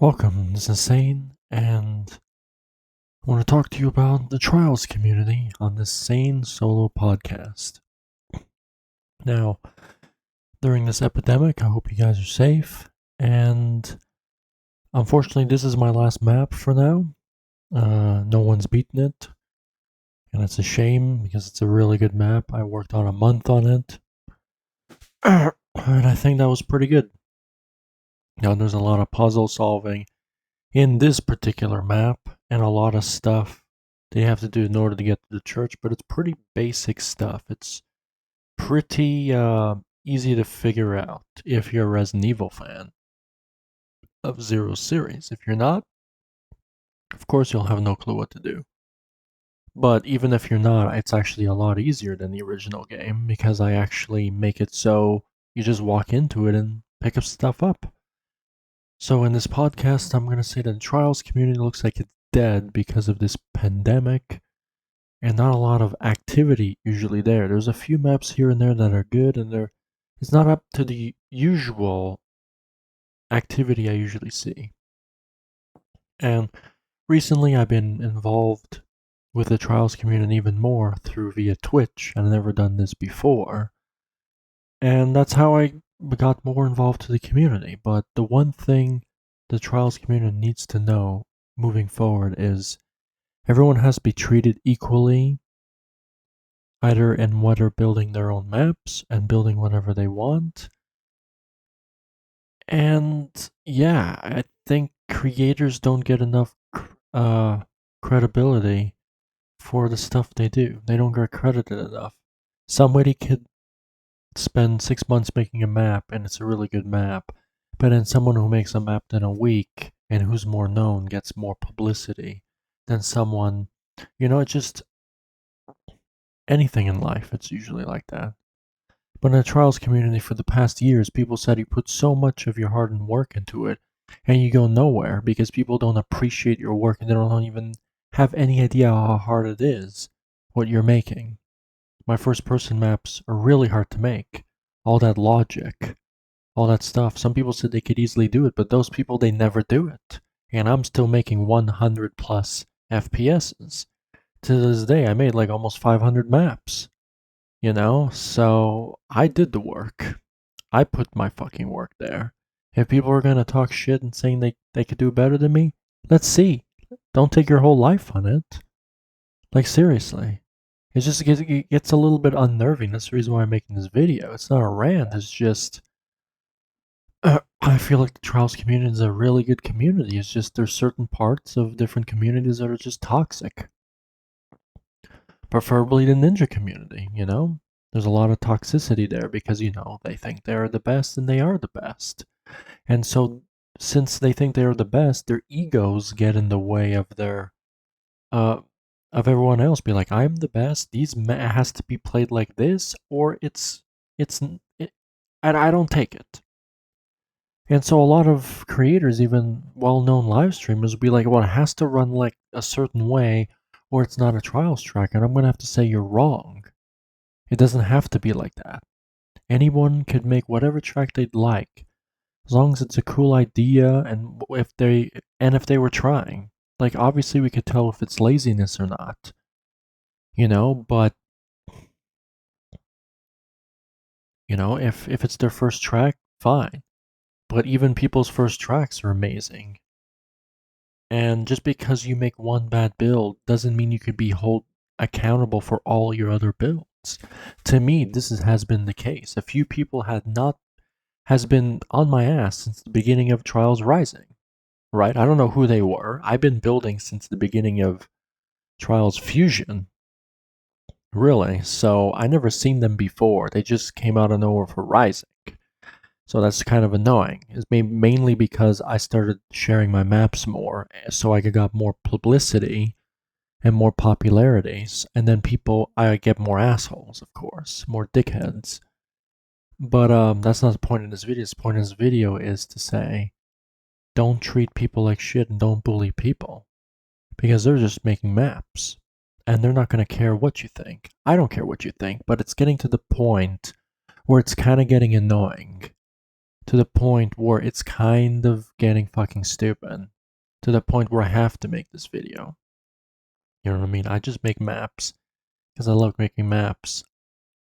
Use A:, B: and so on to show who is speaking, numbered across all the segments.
A: Welcome, this is Sane, and I want to talk to you about the trials community on this Sane solo podcast. Now, during this epidemic, I hope you guys are safe, and unfortunately, this is my last map for now. No one's beaten it, and it's a shame because it's a really good map. I worked on a month on it, and I think that was pretty good. Now, there's a lot of puzzle solving in this particular map and a lot of stuff that you have to do in order to get to the church, but it's pretty basic stuff. It's pretty easy to figure out if you're a Resident Evil fan of Zero series. If you're not, of course you'll have no clue what to do. But even if you're not, it's actually a lot easier than the original game because I actually make it so you just walk into it and pick up stuff up. So in this podcast, I'm going to say that the Trials community looks like it's dead because of this pandemic and not a lot of activity usually there. There's a few maps here and there that are good, and it's not up to the usual activity I usually see. And recently I've been involved with the Trials community even more through via Twitch, and I've never done this before. And that's how I got more involved to the community. But the one thing the Trials community needs to know moving forward is everyone has to be treated equally, either in whether building their own maps and building whatever they want. And yeah, I think creators don't get enough credibility for the stuff they do. They don't get credited enough. Somebody could spend 6 months making a map and it's a really good map, but then someone who makes a map in a week and who's more known gets more publicity than someone, it's just anything in life. It's usually like that. But in the trials community for the past years, people said you put so much of your heart and work into it and you go nowhere because people don't appreciate your work and they don't even have any idea how hard it is, what you're making. My first person maps are really hard to make. All that logic, all that stuff. Some people said they could easily do it, but those people, they never do it. And I'm still making 100 plus FPSs. To this day, I made like almost 500 maps. So I did the work. I put my fucking work there. If people are gonna talk shit and saying they could do better than me, let's see. Don't take your whole life on it. Like, seriously. It gets a little bit unnerving. That's the reason why I'm making this video. It's not a rant, it's just. I feel like the Trials community is a really good community. It's just there's certain parts of different communities that are just toxic. Preferably the ninja community. There's a lot of toxicity there because, they think they're the best and they are the best. And so, since they think they're the best, their egos get in the way of of everyone else. Be like, I'm the best. Has to be played like this, or I don't take it. And so a lot of creators, even well-known live streamers, will be like, well, it has to run like a certain way, or it's not a trials track. And I'm gonna have to say you're wrong. It doesn't have to be like that. Anyone could make whatever track they'd like, as long as it's a cool idea and if they were trying. Like, obviously we could tell if it's laziness or not. But if it's their first track, fine. But even people's first tracks are amazing. And just because you make one bad build doesn't mean you could be held accountable for all your other builds. To me, has been the case. A few people has been on my ass since the beginning of Trials Rising. Right? I don't know who they were. I've been building since the beginning of Trials Fusion. Really. So I never seen them before. They just came out of nowhere for Rising. So that's kind of annoying. It's mainly because I started sharing my maps more, so I got more publicity and more popularities. And then I get more assholes, of course, more dickheads. But that's not the point of this video. The point of this video is to say, don't treat people like shit and don't bully people. Because they're just making maps. And they're not going to care what you think. I don't care what you think, but it's getting to the point where it's kind of getting annoying. to the point where it's kind of getting fucking stupid. To the point where I have to make this video. You know what I mean? I just make maps because I love making maps.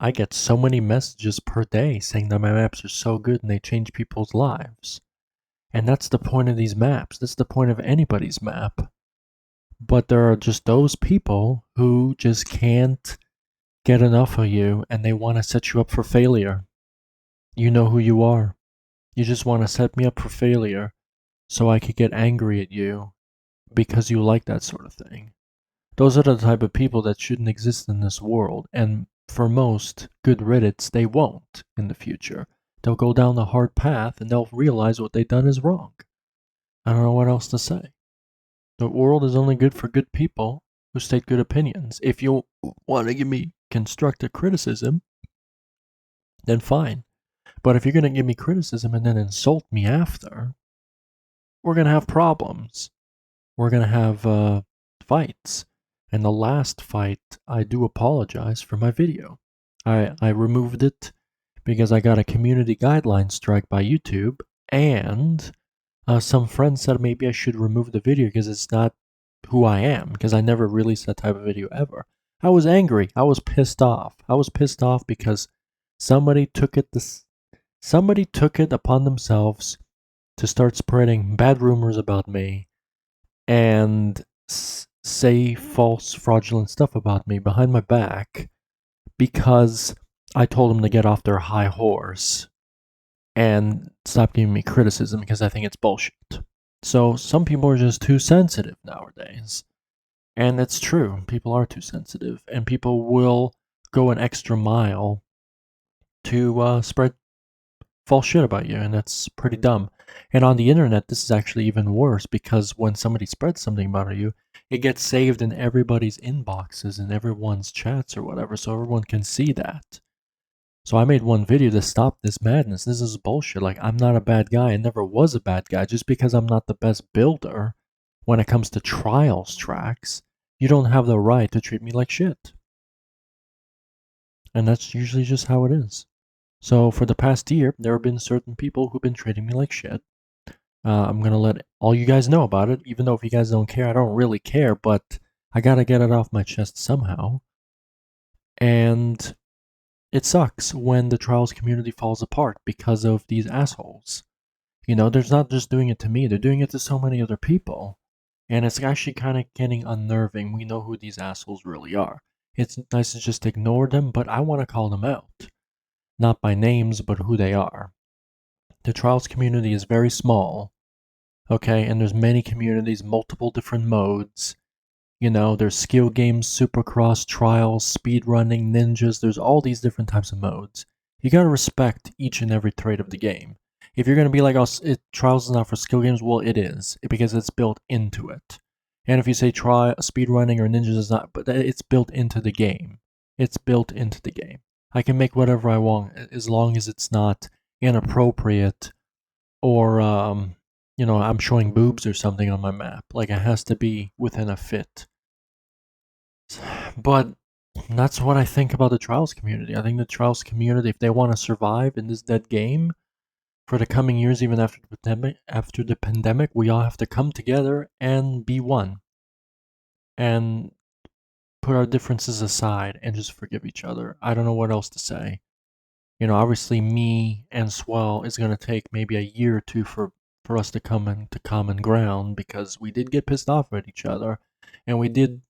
A: I get so many messages per day saying that my maps are so good and they change people's lives. And that's the point of these maps. That's the point of anybody's map. But there are just those people who just can't get enough of you and they want to set you up for failure. You know who you are. You just want to set me up for failure so I could get angry at you because you like that sort of thing. Those are the type of people that shouldn't exist in this world, and for most, good riddance, they won't in the future. They'll go down the hard path and they'll realize what they've done is wrong. I don't know what else to say. The world is only good for good people who state good opinions. If you want to give me constructive criticism, then fine. But if you're going to give me criticism and then insult me after, we're going to have problems. We're going to have fights. And the last fight, I do apologize for my video. I removed it because I got a community guideline strike by YouTube, and some friends said maybe I should remove the video because it's not who I am, because I never released that type of video ever. I was angry. I was pissed off. I was pissed off because somebody took it upon themselves to start spreading bad rumors about me and say false, fraudulent stuff about me behind my back because I told them to get off their high horse and stop giving me criticism because I think it's bullshit. So some people are just too sensitive nowadays. And it's true. People are too sensitive. And people will go an extra mile to spread false shit about you. And that's pretty dumb. And on the internet, this is actually even worse because when somebody spreads something about you, it gets saved in everybody's inboxes and everyone's chats or whatever, so everyone can see that. So I made one video to stop this madness. This is bullshit. Like, I'm not a bad guy. I never was a bad guy. Just because I'm not the best builder when it comes to trials tracks, you don't have the right to treat me like shit. And that's usually just how it is. So for the past year, there have been certain people who've been treating me like shit. I'm going to let all you guys know about it, even though if you guys don't care, I don't really care, but I got to get it off my chest somehow. And it sucks when the trials community falls apart because of these assholes. You know, they're not just doing it to me, they're doing it to so many other people. And it's actually kind of getting unnerving. We know who these assholes really are. It's nice to just ignore them, but I want to call them out. Not by names, but who they are. The trials community is very small, okay, and there's many communities, multiple different modes. You know, there's skill games, supercross, trials, speedrunning, ninjas, there's all these different types of modes. You gotta respect each and every trait of the game. If you're gonna be like, oh, trials is not for skill games, well, it is, because it's built into it. And if you say speedrunning or ninjas is not, but it's built into the game. It's built into the game. I can make whatever I want as long as it's not inappropriate or I'm showing boobs or something on my map. Like, it has to be within a fit. But that's what I think about the trials community. I think the trials community, if they want to survive in this dead game for the coming years, even after the pandemic, we all have to come together and be one and put our differences aside and just forgive each other. I don't know what else to say. You know, obviously, me and Swell is going to take maybe a year or two for us to come into common ground because we did get pissed off at each other and we did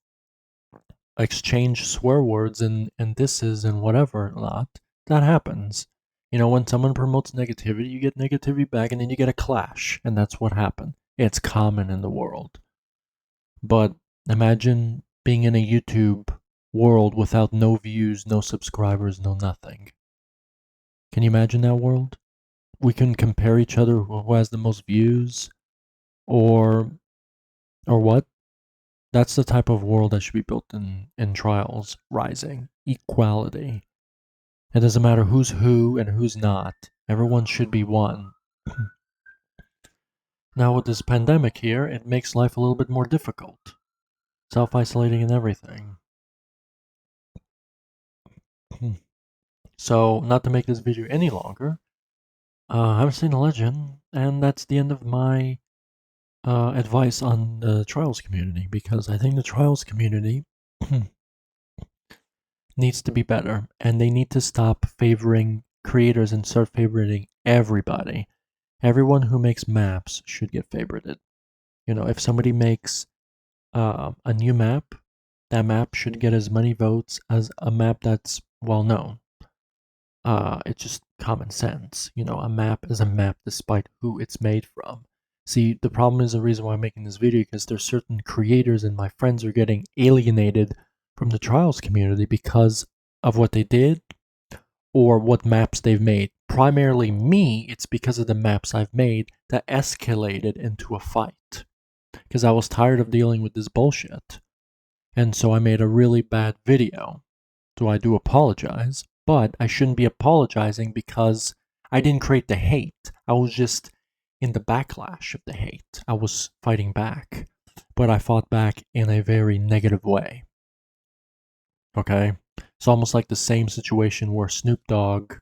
A: exchange swear words and disses and whatever not. That happens. You know, when someone promotes negativity, you get negativity back and then you get a clash. And that's what happened. It's common in the world. But imagine being in a YouTube world without no views, no subscribers, no nothing. Can you imagine that world? We can compare each other who has the most views or what? That's the type of world that should be built in Trials Rising. Equality. It doesn't matter who's who and who's not. Everyone should be one. Now with this pandemic here, it makes life a little bit more difficult. Self-isolating and everything. So, not to make this video any longer, I'm Sane Legend, and that's the end of my advice on the Trials community, because I think the Trials community needs to be better, and they need to stop favoring creators and start favoriting everybody. Everyone who makes maps should get favorited. If somebody makes a new map, that map should get as many votes as a map that's well known. It's just common sense. A map is a map despite who it's made from. See, the problem is the reason why I'm making this video, because there's certain creators and my friends are getting alienated from the Trials community because of what they did or what maps they've made. Primarily me, it's because of the maps I've made that escalated into a fight. Because I was tired of dealing with this bullshit. And so I made a really bad video. So I do apologize, but I shouldn't be apologizing because I didn't create the hate. I was just in the backlash of the hate. I was fighting back, but I fought back in a very negative way. Okay? It's almost like the same situation where Snoop Dogg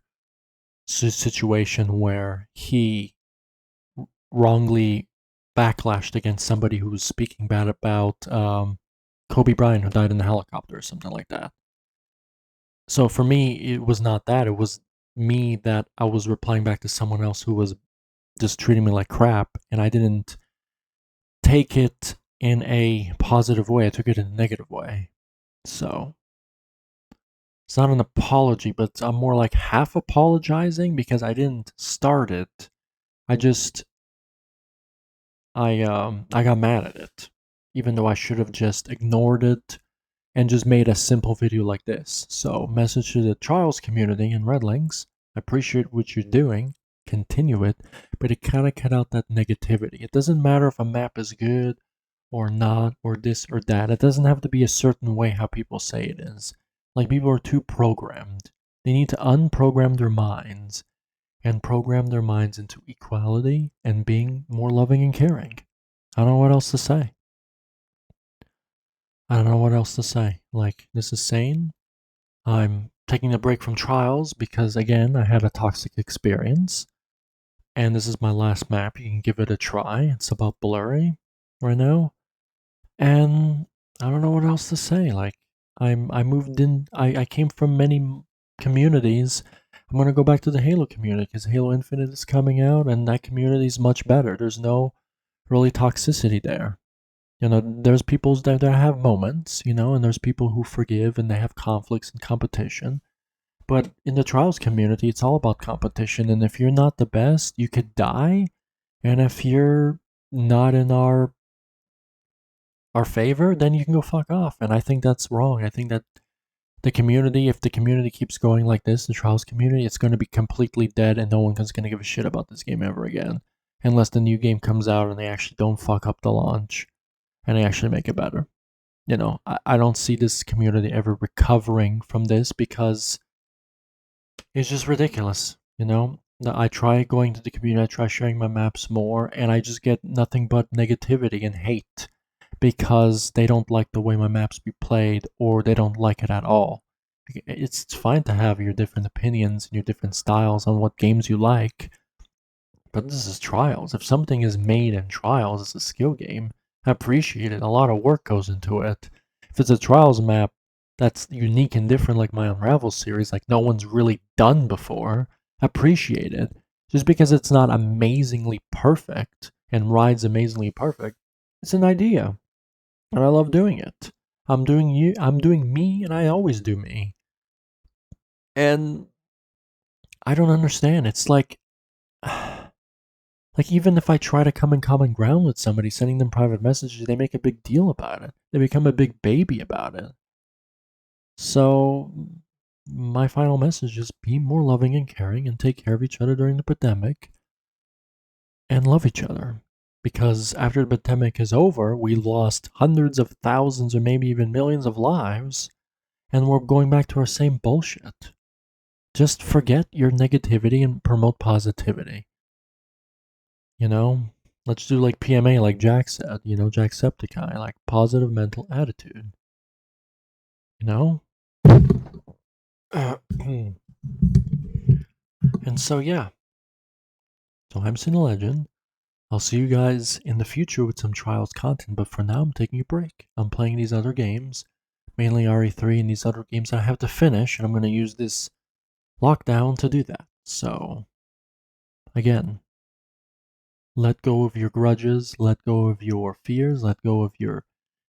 A: situation where he wrongly backlashed against somebody who was speaking bad about Kobe Bryant, who died in a helicopter or something like that. So for me, it was not that. It was me that I was replying back to someone else who was just treating me like crap, and I didn't take it in a positive way. I took it in a negative way. So it's not an apology, but I'm more like half apologizing because I didn't start it. I just I got mad at it, even though I should have just ignored it and just made a simple video like this. So, message to the Trials community and Redlings: I appreciate what you're doing, continue it, but it kind of cut out that negativity. It doesn't matter if a map is good or not, or this or that. It doesn't have to be a certain way how people say it is. Like, people are too programmed. They need to unprogram their minds and program their minds into equality and being more loving and caring. I don't know what else to say. I don't know what else to say. Like, this is Sane. I'm taking a break from Trials because, again, I had a toxic experience. And this is my last map. You can give it a try. It's about blurry right now. And I don't know what else to say. Like, I moved in. I came from many communities. I'm gonna go back to the Halo community because Halo Infinite is coming out, and that community is much better. There's no really toxicity there. There's people that have moments, and there's people who forgive and they have conflicts and competition. But in the Trials community, it's all about competition. And if you're not the best, you could die. And if you're not in our favor, then you can go fuck off. And I think that's wrong. I think that the community, if the community keeps going like this, the Trials community, it's going to be completely dead and no one's going to give a shit about this game ever again. Unless the new game comes out and they actually don't fuck up the launch and they actually make it better. I don't see this community ever recovering from this because it's just ridiculous. I try going to the community, I try sharing my maps more, and I just get nothing but negativity and hate because they don't like the way my maps be played or they don't like it at all. It's fine to have your different opinions and your different styles on what games you like, but this is Trials. If something is made in Trials, it's a skill game. I appreciate it. A lot of work goes into it. If it's a Trials map that's unique and different, like my Unravel series, like no one's really done before, appreciate it. Just because it's not amazingly perfect and rides amazingly perfect, it's an idea. And I love doing it. I'm doing me, and I always do me. And I don't understand. It's like even if I try to come in common ground with somebody, sending them private messages, they make a big deal about it. They become a big baby about it. So my final message is be more loving and caring and take care of each other during the pandemic and love each other. Because after the pandemic is over, we lost hundreds of thousands or maybe even millions of lives, and we're going back to our same bullshit. Just forget your negativity and promote positivity. Let's do like PMA, like Jack said, Jacksepticeye, like positive mental attitude. And so, yeah, So I'm Sane Legend. I'll see you guys in the future with some Trials content, but for now I'm taking a break. I'm playing these other games, mainly RE3 and these other games I have to finish, and I'm going to use this lockdown to do that. So, again, let go of your grudges, let go of your fears, let go of your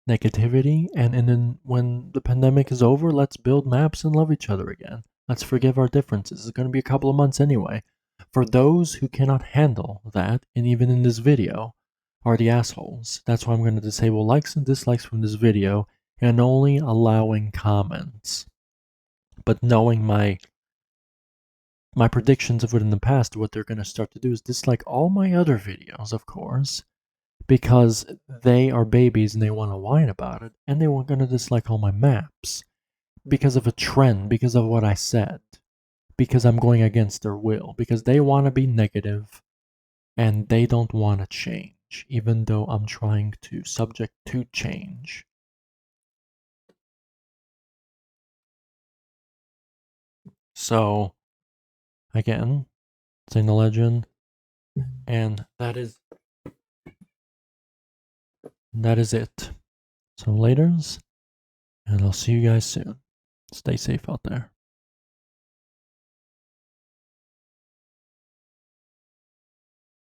A: negativity, and then when the pandemic is over, let's build maps and love each other again. Let's forgive our differences. It's going to be a couple of months anyway. For those who cannot handle that, and even in this video, are the assholes. That's why I'm going to disable likes and dislikes from this video and only allowing comments. But knowing my predictions of it in the past, what they're going to start to do is dislike all my other videos, of course, because they are babies and they want to whine about it, and they were going to dislike all my maps because of a trend, because of what I said, because I'm going against their will, because they want to be negative and they don't want to change, even though I'm trying to subject to change. So, again, Sane the Legend, and that is it. So laters, and I'll see you guys soon. Stay safe out there.